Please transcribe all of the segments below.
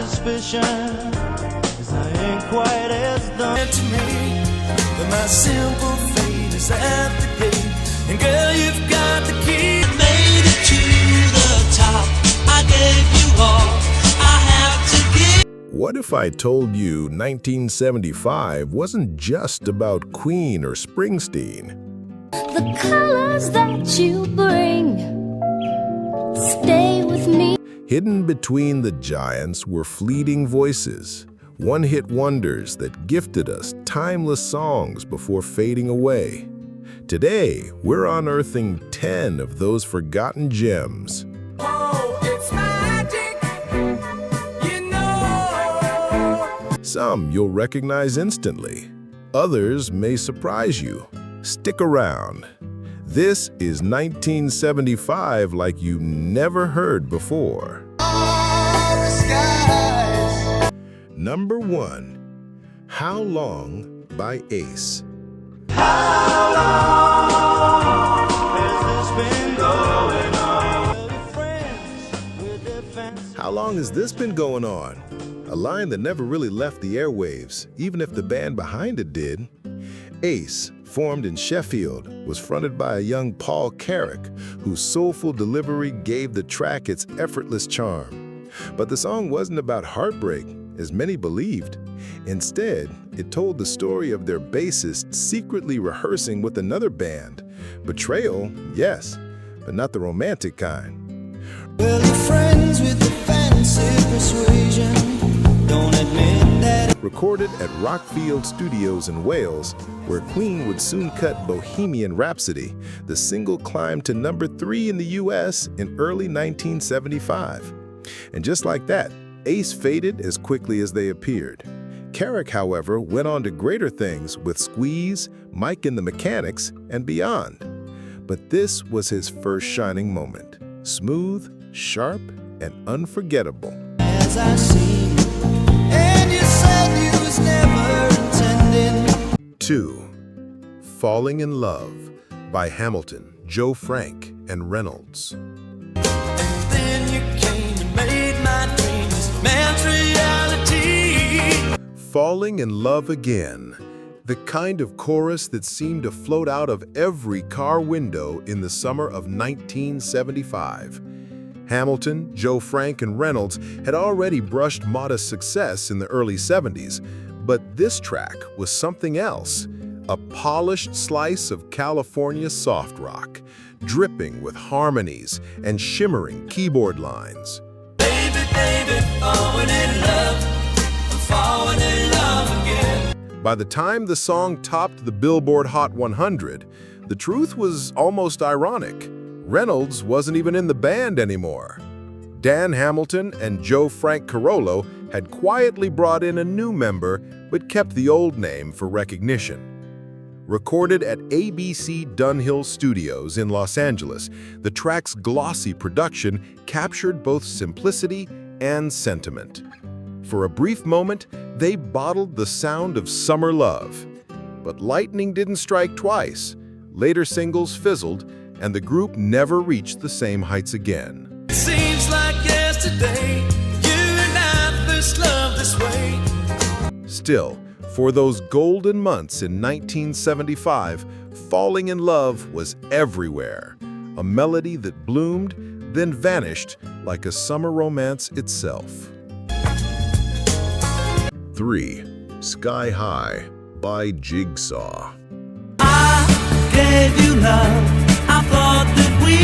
suspicion is I ain't quite as done to me. But my simple fate is at the gate, and girl, you've got the key. Made it to the top. I gave you all I have to give. What if I told you 1975 wasn't just about Queen or Springsteen? The colors that you bring stay with me. Hidden between the giants were fleeting voices, one-hit wonders that gifted us timeless songs before fading away. Today, we're unearthing 10 of those forgotten gems. Oh, it's magic, you know. Some you'll recognize instantly. Others may surprise you. Stick around. This is 1975 like you never heard before. Number 1. How Long by Ace. How long has this been going on? Friends with their fancy. How long has this been going on? A line that never really left the airwaves, even if the band behind it did. Ace, formed in Sheffield, was fronted by a young Paul Carrick, whose soulful delivery gave the track its effortless charm. But the song wasn't about heartbreak, as many believed. Instead, it told the story of their bassist secretly rehearsing with another band. Betrayal, yes, but not the romantic kind. Well, you're friends with the fancy persuasion. Don't admit that. Recorded at Rockfield Studios in Wales, where Queen would soon cut Bohemian Rhapsody, the single climbed to number 3 in the US in early 1975. And just like that, Ace faded as quickly as they appeared. Carrick, however, went on to greater things with Squeeze, Mike and the Mechanics, and beyond. But this was his first shining moment. Smooth, sharp, and unforgettable. As I see, and you said you was never intending. 2. Falling in Love by Hamilton, Joe Frank, and Reynolds. Then you came and made my dreams man's reality. Falling in Love Again, the kind of chorus that seemed to float out of every car window in the summer of 1975. Hamilton, Joe Frank, and Reynolds had already brushed modest success in the early 70s, but this track was something else, a polished slice of California soft rock, dripping with harmonies and shimmering keyboard lines. Baby, baby, falling in love, I'm falling in love again. By the time the song topped the Billboard Hot 100, the truth was almost ironic. Reynolds wasn't even in the band anymore. Dan Hamilton and Joe Frank Carollo had quietly brought in a new member but kept the old name for recognition. Recorded at ABC Dunhill Studios in Los Angeles, the track's glossy production captured both simplicity and sentiment. For a brief moment, they bottled the sound of summer love. But lightning didn't strike twice. Later singles fizzled, and the group never reached the same heights again. It seems like yesterday, you and I first loved this way. Still, for those golden months in 1975, Falling in Love was everywhere, a melody that bloomed, then vanished like a summer romance itself. 3. Sky High by Jigsaw. I gave you love, I thought that we.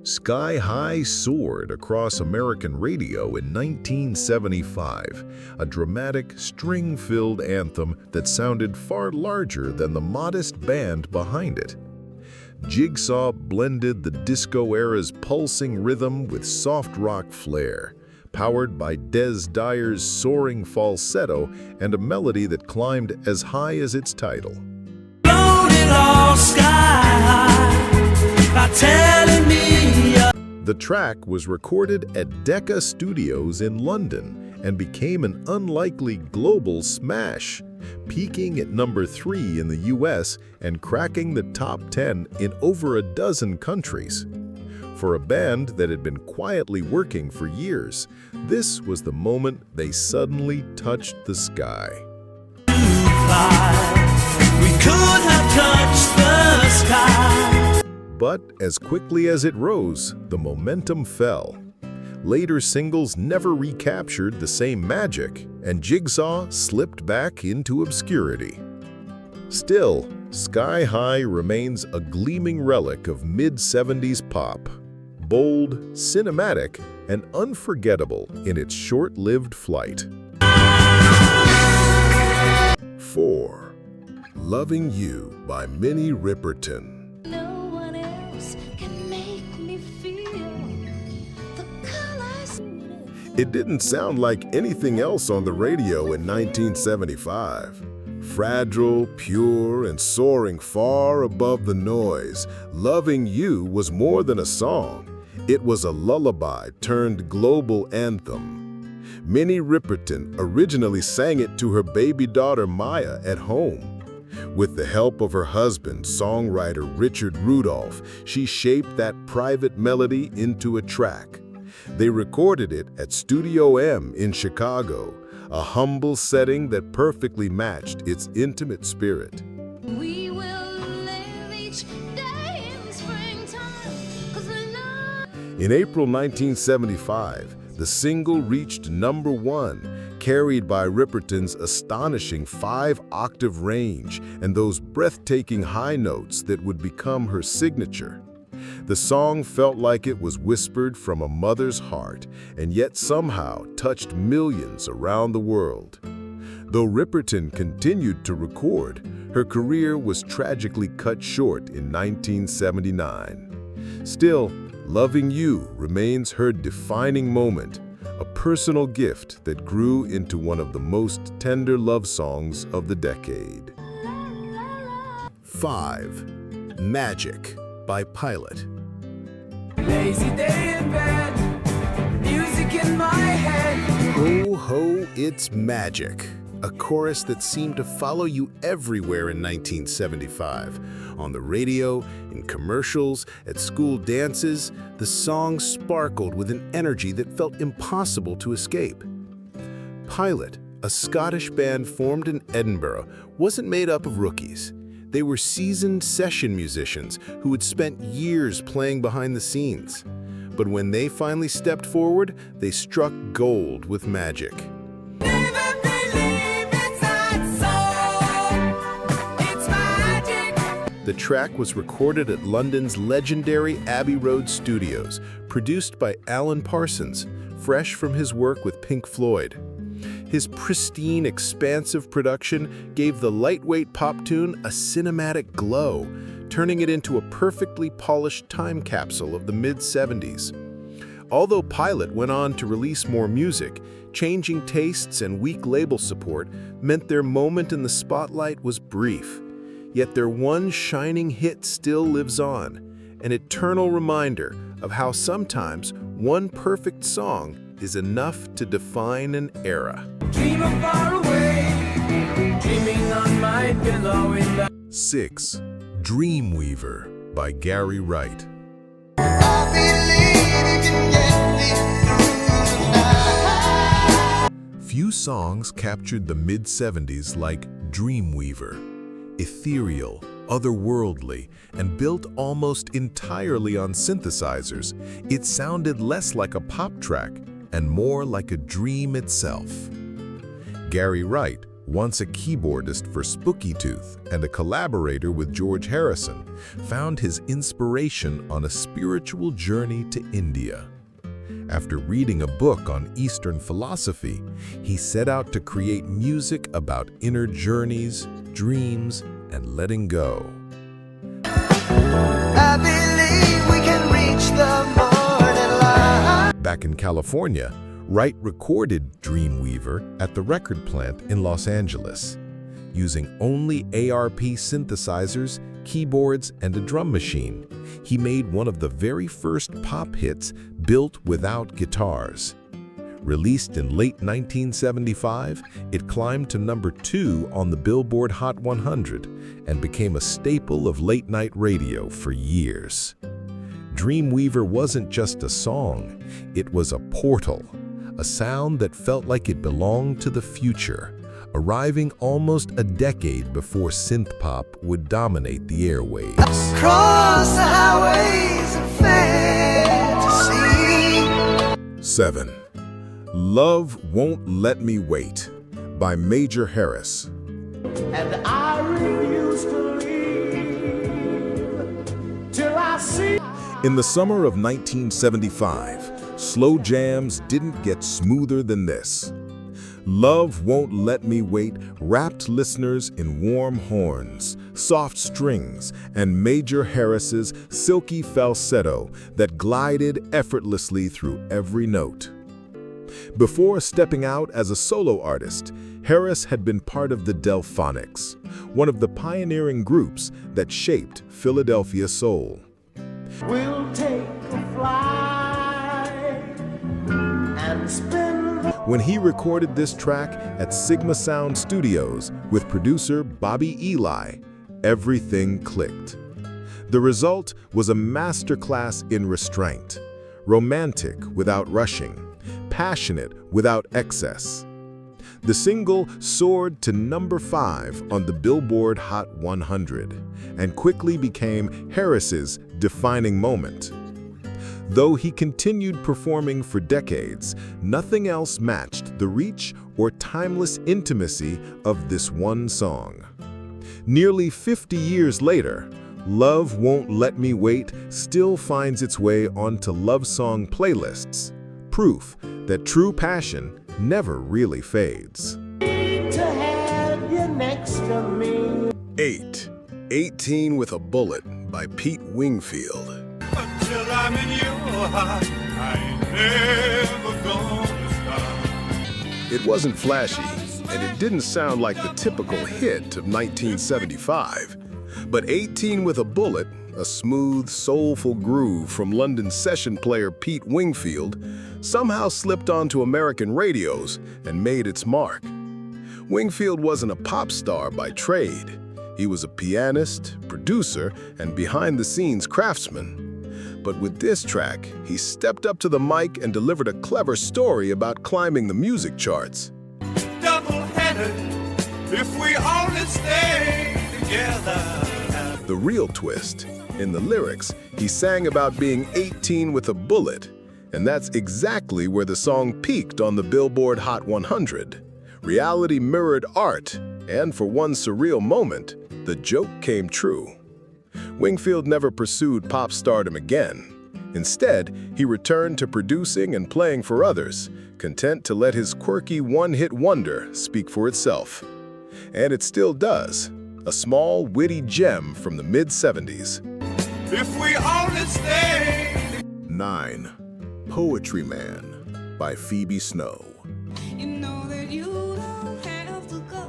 Sky High soared across American radio in 1975, a dramatic, string-filled anthem that sounded far larger than the modest band behind it. Jigsaw blended the disco era's pulsing rhythm with soft rock flair, powered by Des Dyer's soaring falsetto and a melody that climbed as high as its title. Blown it all sky high by telling me. The track was recorded at Decca Studios in London and became an unlikely global smash, peaking at number 3 in the US and cracking the top 10 in over a dozen countries. For a band that had been quietly working for years, this was the moment they suddenly touched the sky. We could have touched the sky. But as quickly as it rose, the momentum fell. Later singles never recaptured the same magic, and Jigsaw slipped back into obscurity. Still, Sky High remains a gleaming relic of mid-70s pop. Bold, cinematic, and unforgettable in its short-lived flight. 4. Loving You by Minnie Riperton. No one else can make me feel the colors. It didn't sound like anything else on the radio in 1975. Fragile, pure, and soaring far above the noise, Loving You was more than a song. It was a lullaby turned global anthem. Minnie Riperton originally sang it to her baby daughter Maya at home. With the help of her husband, songwriter Richard Rudolph, she shaped that private melody into a track. They recorded it at Studio M in Chicago, a humble setting that perfectly matched its intimate spirit. We will live each day in springtime, 'cause love. In April 1975, the single reached #1, carried by Riperton's astonishing 5-octave range and those breathtaking high notes that would become her signature. The song felt like it was whispered from a mother's heart and yet somehow touched millions around the world. Though Riperton continued to record, her career was tragically cut short in 1979. Still, Loving You remains her defining moment, a personal gift that grew into one of the most tender love songs of the decade. 5. Magic by Pilot. Lazy day in bed, music in my head. Ho ho, it's magic. A chorus that seemed to follow you everywhere in 1975. On the radio, in commercials, at school dances, the song sparkled with an energy that felt impossible to escape. Pilot, a Scottish band formed in Edinburgh, wasn't made up of rookies. They were seasoned session musicians who had spent years playing behind the scenes. But when they finally stepped forward, they struck gold with magic. Never believe it's not so. It's magic. The track was recorded at London's legendary Abbey Road Studios, produced by Alan Parsons, fresh from his work with Pink Floyd. His pristine, expansive production gave the lightweight pop tune a cinematic glow, turning it into a perfectly polished time capsule of the mid-70s. Although Pilot went on to release more music, changing tastes and weak label support meant their moment in the spotlight was brief. Yet their one shining hit still lives on, an eternal reminder of how sometimes one perfect song is enough to define an era. Dream of far away, dreaming on my pillow in the 6. Dreamweaver by Gary Wright. Few songs captured the mid-70s like Dreamweaver. Ethereal, otherworldly, and built almost entirely on synthesizers, it sounded less like a pop track and more like a dream itself. Gary Wright, once a keyboardist for Spooky Tooth and a collaborator with George Harrison, found his inspiration on a spiritual journey to India. After reading a book on Eastern philosophy, he set out to create music about inner journeys, dreams, and letting go. I believe we can reach the morning light. Back in California, Wright recorded Dreamweaver at the record plant in Los Angeles. Using only ARP synthesizers, keyboards, and a drum machine, he made one of the very first pop hits built without guitars. Released in late 1975, it climbed to #2 on the Billboard Hot 100 and became a staple of late-night radio for years. Dreamweaver wasn't just a song, it was a portal, a sound that felt like it belonged to the future, arriving almost a decade before synthpop would dominate the airwaves. Cross the highways of fantasy. 7. Love Won't Let Me Wait by Major Harris. And I refuse to leave till I see. In the summer of 1975, slow jams didn't get smoother than this. Love Won't Let Me Wait wrapped listeners in warm horns, soft strings, and Major Harris's silky falsetto that glided effortlessly through every note. Before stepping out as a solo artist, Harris had been part of the Delphonics, one of the pioneering groups that shaped Philadelphia soul. We'll take a flight and spend the When he recorded this track at Sigma Sound Studios with producer Bobby Eli, everything clicked. The result was a masterclass in restraint, romantic without rushing, passionate without excess. The single soared to number 5 on the Billboard Hot 100 and quickly became Harris's defining moment. Though he continued performing for decades, nothing else matched the reach or timeless intimacy of this one song. Nearly 50 years later, Love Won't Let Me Wait still finds its way onto love song playlists, proof that true passion never really fades. to have you next to me. 8. 18 with a Bullet by Pete Wingfield. Until I'm in your heart, I ain't never gonna stop. It wasn't flashy, and it didn't sound like the typical hit of 1975. But 18 with a Bullet, a smooth, soulful groove from London session player Pete Wingfield, somehow slipped onto American radios and made its mark. Wingfield wasn't a pop star by trade. He was a pianist, producer, and behind-the-scenes craftsman. But with this track, he stepped up to the mic and delivered a clever story about climbing the music charts. Double-headed, if we only stay together. The real twist, in the lyrics, he sang about being 18 with a bullet, and that's exactly where the song peaked on the Billboard Hot 100. Reality mirrored art, and for one surreal moment, the joke came true. Wingfield never pursued pop stardom again. Instead, he returned to producing and playing for others, content to let his quirky one-hit wonder speak for itself. And it still does, a small, witty gem from the mid-70s. If we only stay. 9. Poetry Man by Phoebe Snow. You know that you don't have to go.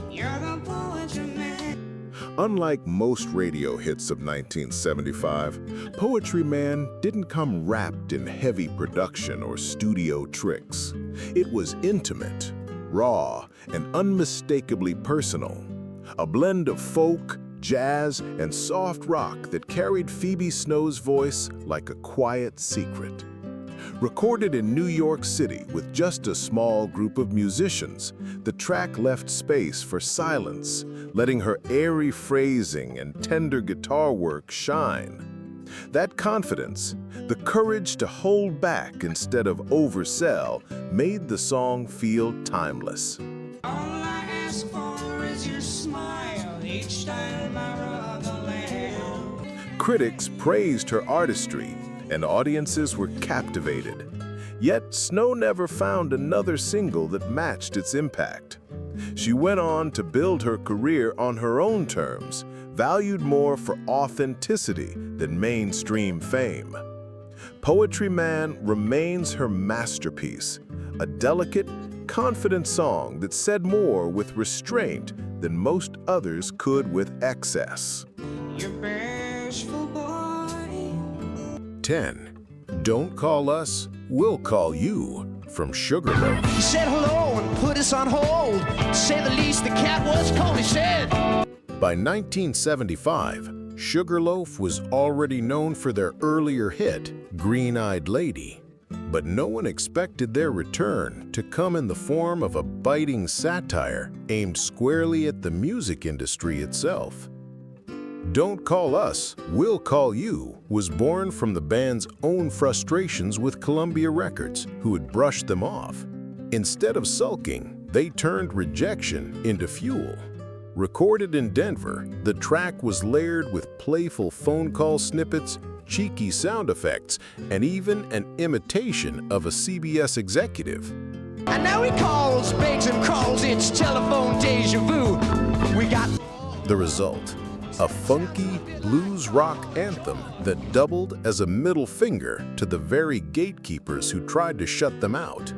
You're the poetry man. Unlike most radio hits of 1975, Poetry Man didn't come wrapped in heavy production or studio tricks. It was intimate, raw, and unmistakably personal. A blend of folk, jazz, and soft rock that carried Phoebe Snow's voice like a quiet secret. Recorded in New York City with just a small group of musicians, the track left space for silence, letting her airy phrasing and tender guitar work shine. That confidence, the courage to hold back instead of oversell, made the song feel timeless. All I ask for is your smile each time I rub the lamp. Critics praised her artistry, and audiences were captivated. Yet Snow never found another single that matched its impact. She went on to build her career on her own terms, valued more for authenticity than mainstream fame. Poetry Man remains her masterpiece, a delicate, confident song that said more with restraint than most others could with excess. You're bashful boy. 10. Don't Call Us, We'll Call You, from Sugarloaf. He said hello and put us on hold. To say the least, the cat was cold, he said. By 1975, Sugarloaf was already known for their earlier hit, Green-Eyed Lady, but no one expected their return to come in the form of a biting satire aimed squarely at the music industry itself. Don't Call Us, We'll Call You was born from the band's own frustrations with Columbia Records, who had brushed them off. Instead of sulking, they turned rejection into fuel. Recorded in Denver, the track was layered with playful phone call snippets, cheeky sound effects, and even an imitation of a CBS executive. And now he calls, begs and crawls, it's telephone deja vu. We got The result, a funky blues rock anthem that doubled as a middle finger to the very gatekeepers who tried to shut them out.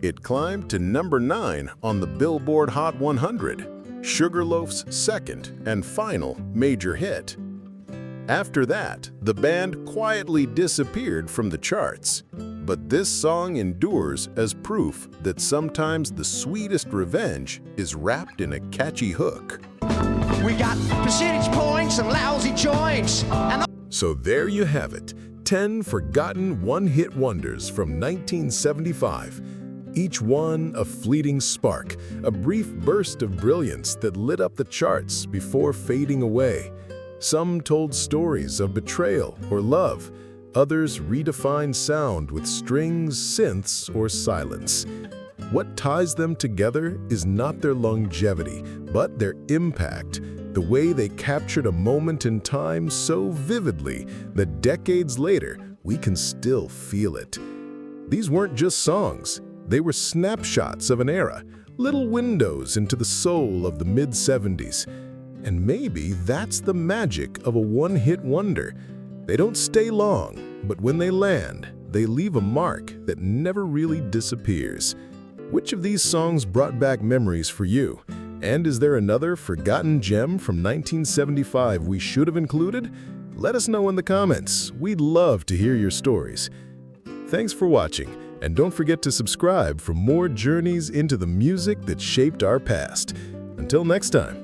It climbed to number 9 on the Billboard Hot 100, Sugarloaf's second and final major hit. After that, the band quietly disappeared from the charts. But this song endures as proof that sometimes the sweetest revenge is wrapped in a catchy hook. we got percentage points and lousy joints. And So there you have it, 10 forgotten one-hit wonders from 1975. Each one a fleeting spark, a brief burst of brilliance that lit up the charts before fading away. Some told stories of betrayal or love. Others redefined sound with strings, synths, or silence. What ties them together is not their longevity, but their impact, the way they captured a moment in time so vividly that decades later, we can still feel it. These weren't just songs. They were snapshots of an era, little windows into the soul of the mid-70s. And maybe that's the magic of a one-hit wonder. They don't stay long, but when they land, they leave a mark that never really disappears. Which of these songs brought back memories for you? And is there another forgotten gem from 1975 we should have included? Let us know in the comments. We'd love to hear your stories. Thanks for watching, and don't forget to subscribe for more journeys into the music that shaped our past. Until next time.